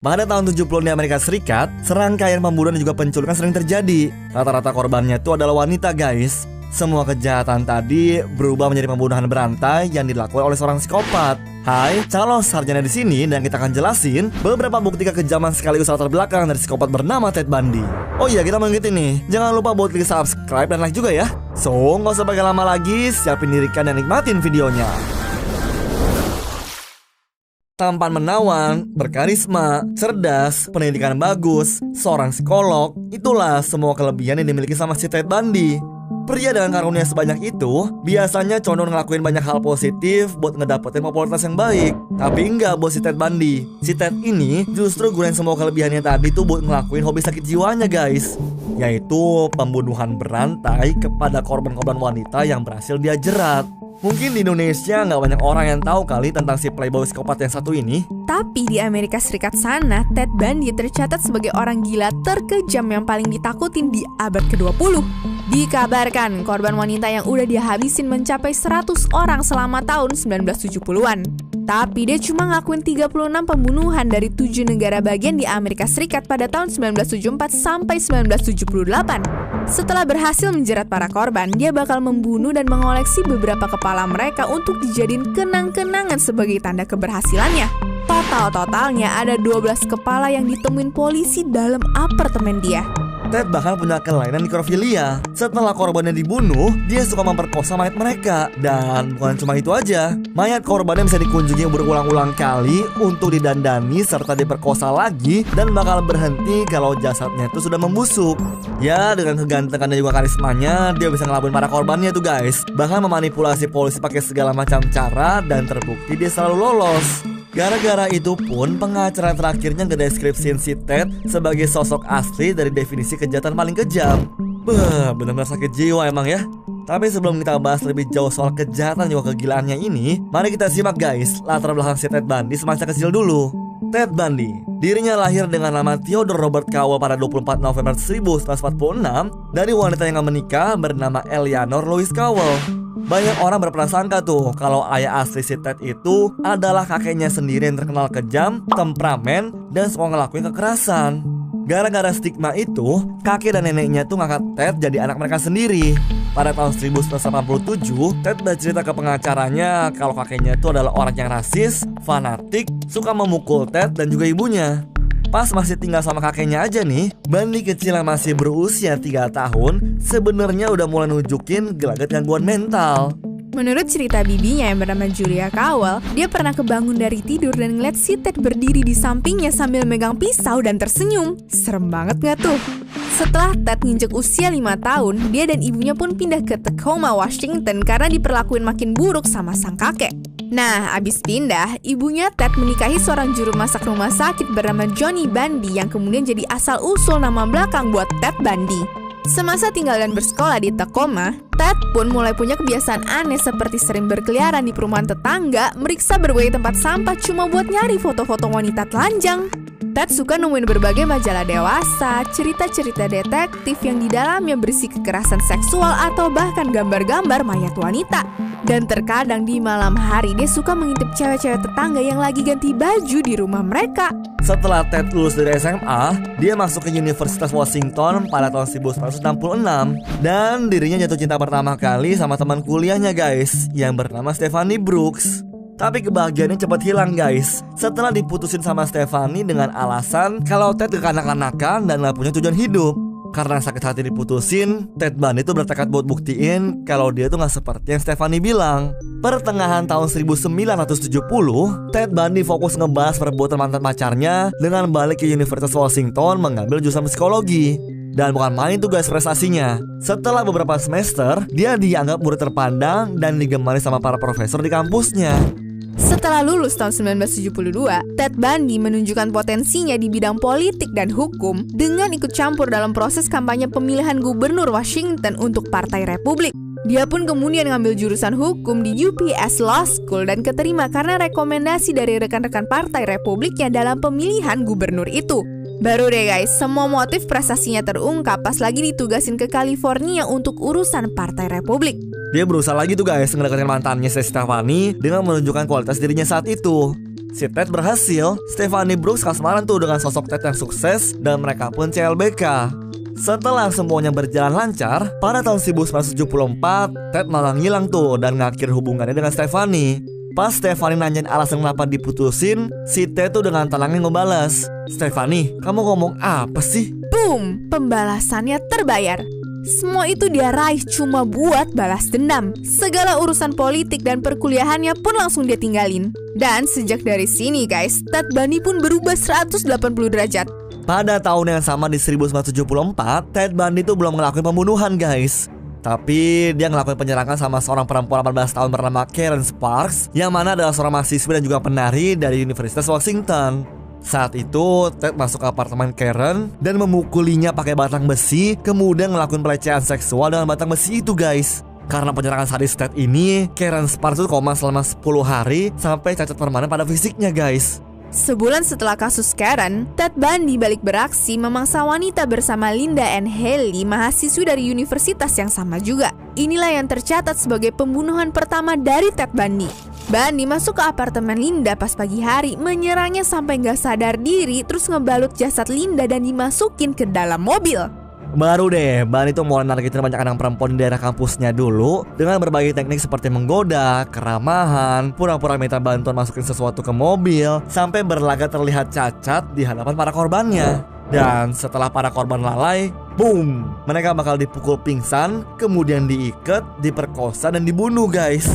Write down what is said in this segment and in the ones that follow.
Pada tahun 70 di Amerika Serikat, serangkaian pembunuhan dan juga penculikan sering terjadi. Rata-rata korbannya itu adalah wanita, guys. Semua kejahatan tadi berubah menjadi pembunuhan berantai yang dilakukan oleh seorang psikopat. Hai, Carlos Sarjana di sini dan kita akan jelasin beberapa bukti kekejaman sekaligus latar belakang dari psikopat bernama Ted Bundy. Oh iya, kita mau gitu nih. Jangan lupa buat klik subscribe dan like juga ya. So, nggak usah pakai lama lagi, siapin diri dan nikmatin videonya. Tampan menawan, berkarisma, cerdas, pendidikan bagus, seorang psikolog, itulah semua kelebihan yang dimiliki sama si Ted Bundy. Pria dengan karunia sebanyak itu biasanya condong ngelakuin banyak hal positif buat ngedapetin popularitas yang baik. Tapi enggak buat si Ted Bundy. Si Ted ini justru gunain semua kelebihannya tadi tuh buat ngelakuin hobi sakit jiwanya, guys, yaitu pembunuhan berantai kepada korban-korban wanita yang berhasil dia jerat. Mungkin di Indonesia nggak banyak orang yang tahu kali tentang si playboy psikopat yang satu ini. Tapi di Amerika Serikat sana, Ted Bundy tercatat sebagai orang gila terkejam yang paling ditakutin di abad ke-20. Dikabarkan korban wanita yang udah dia habisin mencapai 100 orang selama tahun 1970-an. Tapi dia cuma ngelakuin 36 pembunuhan dari 7 negara bagian di Amerika Serikat pada tahun 1974 sampai 1978. Setelah berhasil menjerat para korban, dia bakal membunuh dan mengoleksi beberapa kepala mereka untuk dijadiin kenang-kenangan sebagai tanda keberhasilannya. Totalnya ada 12 kepala yang ditemuin polisi dalam apartemen dia. Ted bahkan punya kelainan nekrofilia. Setelah korbannya dibunuh, dia suka memperkosa mayat mereka. Dan bukan cuma itu aja, mayat korbannya bisa dikunjungi berulang-ulang kali untuk didandani serta diperkosa lagi, dan bakal berhenti kalau jasadnya itu sudah membusuk. Ya, dengan kegantengan dan juga karismanya, dia bisa ngelabuin para korbannya tuh, guys. Bahkan memanipulasi polisi pakai segala macam cara, dan terbukti dia selalu lolos. Gara-gara itu pun pengacara terakhirnya ngedeskripsiin si Ted sebagai sosok asli dari definisi kejahatan paling kejam. Benar-benar sakit jiwa emang ya. Tapi sebelum kita bahas lebih jauh soal kejahatan juga kegilaannya ini, mari kita simak, guys, latar belakang si Ted Bundy semasa kecil dulu. Ted Bundy, dirinya lahir dengan nama Theodore Robert Cowell pada 24 November 1946 dari wanita yang menikah bernama Eleanor Louise Cowell. Banyak orang berprasangka tuh kalau ayah asli si Ted itu adalah kakeknya sendiri yang terkenal kejam, temperamen, dan suka ngelakuin kekerasan. Gara-gara stigma itu, kakek dan neneknya tuh ngangkat Ted jadi anak mereka sendiri. Pada tahun 1987, Ted bercerita ke pengacaranya kalau kakeknya itu adalah orang yang rasis, fanatik, suka memukul Ted dan juga ibunya. Pas masih tinggal sama kakeknya aja nih, Bundy kecil yang masih berusia 3 tahun sebenarnya udah mulai nunjukin gelagat gangguan mental. Menurut cerita bibinya yang bernama Julia Cowell, dia pernah kebangun dari tidur dan ngeliat si Ted berdiri di sampingnya sambil megang pisau dan tersenyum. Serem banget gak tuh? Setelah Ted nginjek usia 5 tahun, dia dan ibunya pun pindah ke Tacoma, Washington karena diperlakuin makin buruk sama sang kakek. Nah, abis pindah, ibunya Ted menikahi seorang juru masak rumah sakit bernama Johnny Bundy yang kemudian jadi asal-usul nama belakang buat Ted Bundy. Semasa tinggal dan bersekolah di Tacoma, Ted pun mulai punya kebiasaan aneh seperti sering berkeliaran di perumahan tetangga, meriksa berbagai tempat sampah cuma buat nyari foto-foto wanita telanjang. Ted suka nemuin berbagai majalah dewasa, cerita-cerita detektif yang di dalamnya berisi kekerasan seksual atau bahkan gambar-gambar mayat wanita. Dan terkadang di malam hari dia suka mengintip cewek-cewek tetangga yang lagi ganti baju di rumah mereka. Setelah Ted lulus dari SMA, dia masuk ke Universitas Washington pada tahun 1966. Dan dirinya jatuh cinta pertama kali sama teman kuliahnya, guys, yang bernama Stephanie Brooks. Tapi kebahagiaannya cepat hilang, guys, setelah diputusin sama Stephanie dengan alasan kalau Ted kekanak-kanakan dan gak punya tujuan hidup. Karena sakit hati diputusin, Ted Bundy itu bertekad buat buktiin kalau dia tuh gak seperti yang Stephanie bilang. Pertengahan tahun 1970, Ted Bundy fokus ngebahas perbuatan mantan pacarnya dengan balik ke Universitas Washington mengambil jurusan psikologi. Dan bukan main tuh, guys, prestasinya. Setelah beberapa semester, dia dianggap murid terpandang dan digemari sama para profesor di kampusnya. Setelah lulus tahun 1972, Ted Bundy menunjukkan potensinya di bidang politik dan hukum dengan ikut campur dalam proses kampanye pemilihan gubernur Washington untuk Partai Republik. Dia pun kemudian ngambil jurusan hukum di UPS Law School dan keterima karena rekomendasi dari rekan-rekan Partai Republiknya dalam pemilihan gubernur itu. Baru deh, guys, semua motif prestasinya terungkap pas lagi ditugasin ke California untuk urusan Partai Republik. Dia berusaha lagi tuh, guys, ngedeketin mantannya Stephanie dengan menunjukkan kualitas dirinya saat itu. Si Ted berhasil. Stephanie Brooks kasmaran tuh dengan sosok Ted yang sukses dan mereka pun CLBK. Setelah semuanya berjalan lancar, pada tahun 1974, Ted malah ngilang tuh dan ngakhir hubungannya dengan Stephanie. Pas Stephanie nanyain alasan kenapa diputusin, si Ted tuh dengan tenangnya ngebalas, "Stephanie, kamu ngomong apa sih?" Boom, pembalasannya terbayar. Semua itu dia raih cuma buat balas dendam. Segala urusan politik dan perkuliahannya pun langsung dia tinggalin. Dan sejak dari sini guys, Ted Bundy pun berubah 180 derajat. Pada tahun yang sama di 1974, Ted Bundy tuh belum ngelakuin pembunuhan guys. Tapi dia ngelakuin penyerangan sama seorang perempuan 18 tahun bernama Karen Sparks, yang mana adalah seorang mahasiswi dan juga penari dari Universitas Washington. Saat itu, Ted masuk ke apartemen Karen dan memukulinya pakai batang besi, kemudian ngelakuin pelecehan seksual dengan batang besi itu guys. Karena penyerangan sadis Ted ini, Karen Sparks tuh koma selama 10 hari sampai cacat permanen pada fisiknya guys. Sebulan setelah kasus Karen, Ted Bundy balik beraksi memangsa wanita bersama Linda Ann Haley, mahasiswi dari universitas yang sama juga. Inilah yang tercatat sebagai pembunuhan pertama dari Ted Bundy. Bundy masuk ke apartemen Linda pas pagi hari, menyerangnya sampai nggak sadar diri, terus ngebalut jasad Linda dan dimasukin ke dalam mobil. Baru deh, Bundy itu mulai narkitin banyak anak perempuan di daerah kampusnya dulu dengan berbagai teknik seperti menggoda, keramahan, pura-pura minta bantuan masukin sesuatu ke mobil, sampai berlagak terlihat cacat di hadapan para korbannya. Dan setelah para korban lalai, boom, mereka bakal dipukul pingsan, kemudian diikat, diperkosa, dan dibunuh guys.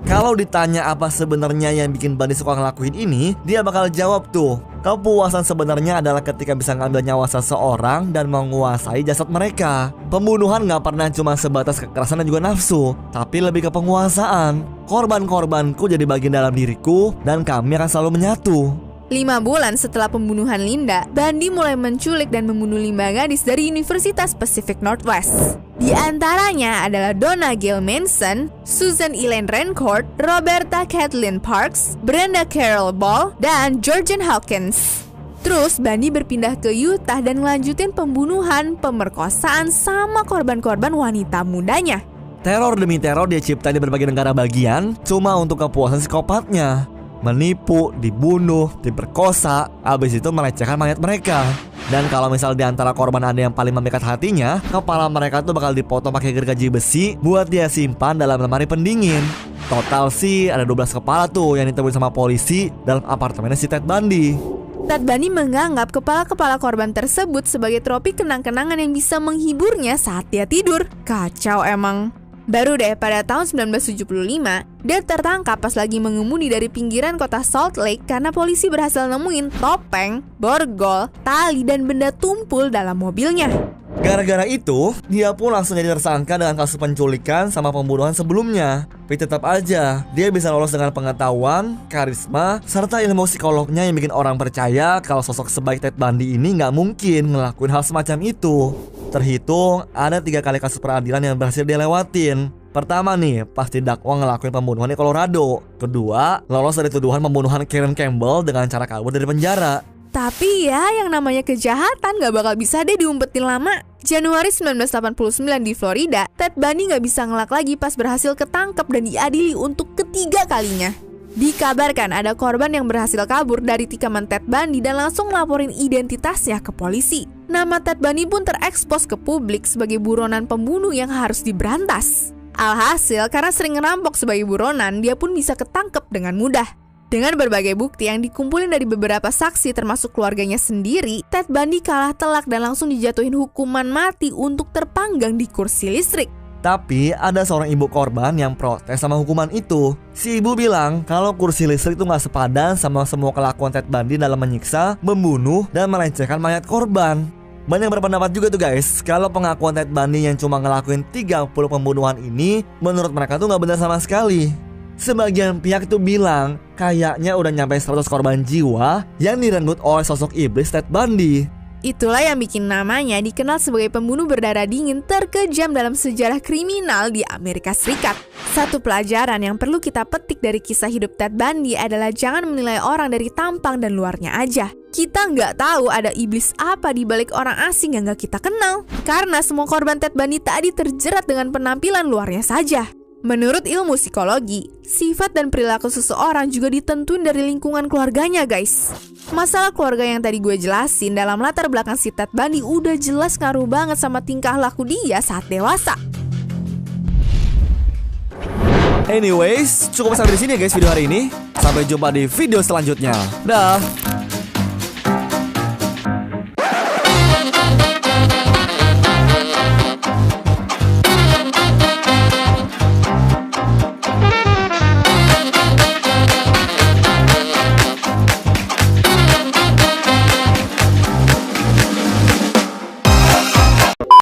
Kalau ditanya apa sebenarnya yang bikin Bundy suka ngelakuin ini, dia bakal jawab tuh, kepuasan sebenarnya adalah ketika bisa ngambil nyawa seseorang dan menguasai jasad mereka. Pembunuhan gak pernah cuma sebatas kekerasan dan juga nafsu, tapi lebih ke penguasaan. Korban-korbanku jadi bagian dalam diriku dan kami akan selalu menyatu. 5 bulan setelah pembunuhan Linda, Bundy mulai menculik dan membunuh 5 gadis dari Universitas Pacific Northwest. Di antaranya adalah Donna Gail Manson, Susan Elaine Rancourt, Roberta Kathleen Parks, Brenda Carol Ball, dan Georgian Hawkins. Terus Bundy berpindah ke Utah dan ngelanjutin pembunuhan, pemerkosaan, sama korban-korban wanita mudanya. Teror demi teror dia cipta di berbagai negara bagian, cuma untuk kepuasan psikopatnya. Menipu, dibunuh, diperkosa, abis itu melecehkan mayat mereka. Dan kalau misal di antara korban ada yang paling memikat hatinya, kepala mereka tuh bakal dipotong pakai gergaji besi buat dia simpan dalam lemari pendingin. Total sih ada 12 kepala tuh yang ditemuin sama polisi dalam apartemennya si Ted Bundy. Ted Bundy menganggap kepala-kepala korban tersebut sebagai tropi kenang-kenangan yang bisa menghiburnya saat dia tidur. Kacau emang. Baru deh pada tahun 1975, dia tertangkap pas lagi mengemudi dari pinggiran kota Salt Lake karena polisi berhasil nemuin topeng, borgol, tali, dan benda tumpul dalam mobilnya. Gara-gara itu, dia pun langsung jadi tersangka dengan kasus penculikan sama pembunuhan sebelumnya. Tapi tetap aja, dia bisa lolos dengan pengetahuan, karisma, serta ilmu psikolognya yang bikin orang percaya kalau sosok sebaik Ted Bundy ini nggak mungkin ngelakuin hal semacam itu. Terhitung, ada 3 kali kasus peradilan yang berhasil dia lewatin. Pertama nih, pas didakwa ngelakuin pembunuhan di Colorado. Kedua, lolos dari tuduhan pembunuhan Karen Campbell dengan cara kabur dari penjara. Tapi ya, yang namanya kejahatan gak bakal bisa deh diumpetin lama. Januari 1989 di Florida, Ted Bundy gak bisa ngelak lagi pas berhasil ketangkep dan diadili untuk ketiga kalinya. Dikabarkan ada korban yang berhasil kabur dari tikaman Ted Bundy dan langsung ngelaporin identitasnya ke polisi. Nama Ted Bundy pun terekspos ke publik sebagai buronan pembunuh yang harus diberantas. Alhasil, karena sering ngerampok sebagai buronan, dia pun bisa ketangkep dengan mudah. Dengan berbagai bukti yang dikumpulin dari beberapa saksi termasuk keluarganya sendiri, Ted Bundy kalah telak dan langsung dijatuhin hukuman mati untuk terpanggang di kursi listrik. Tapi ada seorang ibu korban yang protes sama hukuman itu. Si ibu bilang kalau kursi listrik itu gak sepadan sama semua kelakuan Ted Bundy dalam menyiksa, membunuh, dan melecehkan mayat korban. Banyak berpendapat juga tuh guys, kalau pengakuan Ted Bundy yang cuma ngelakuin 30 pembunuhan ini, menurut mereka tuh gak benar sama sekali. Sebagian pihak tuh bilang kayaknya udah nyampe 100 korban jiwa yang direnggut oleh sosok iblis Ted Bundy. Itulah yang bikin namanya dikenal sebagai pembunuh berdarah dingin terkejam dalam sejarah kriminal di Amerika Serikat. Satu pelajaran yang perlu kita petik dari kisah hidup Ted Bundy adalah jangan menilai orang dari tampang dan luarnya aja. Kita nggak tahu ada iblis apa di balik orang asing yang nggak kita kenal. Karena semua korban Ted Bundy tadi terjerat dengan penampilan luarnya saja. Menurut ilmu psikologi, sifat dan perilaku seseorang juga ditentuin dari lingkungan keluarganya, guys. Masalah keluarga yang tadi gue jelasin dalam latar belakang si Ted Bundy udah jelas ngaruh banget sama tingkah laku dia saat dewasa. Anyways, cukup sampai di sini ya guys video hari ini. Sampai jumpa di video selanjutnya. Dah.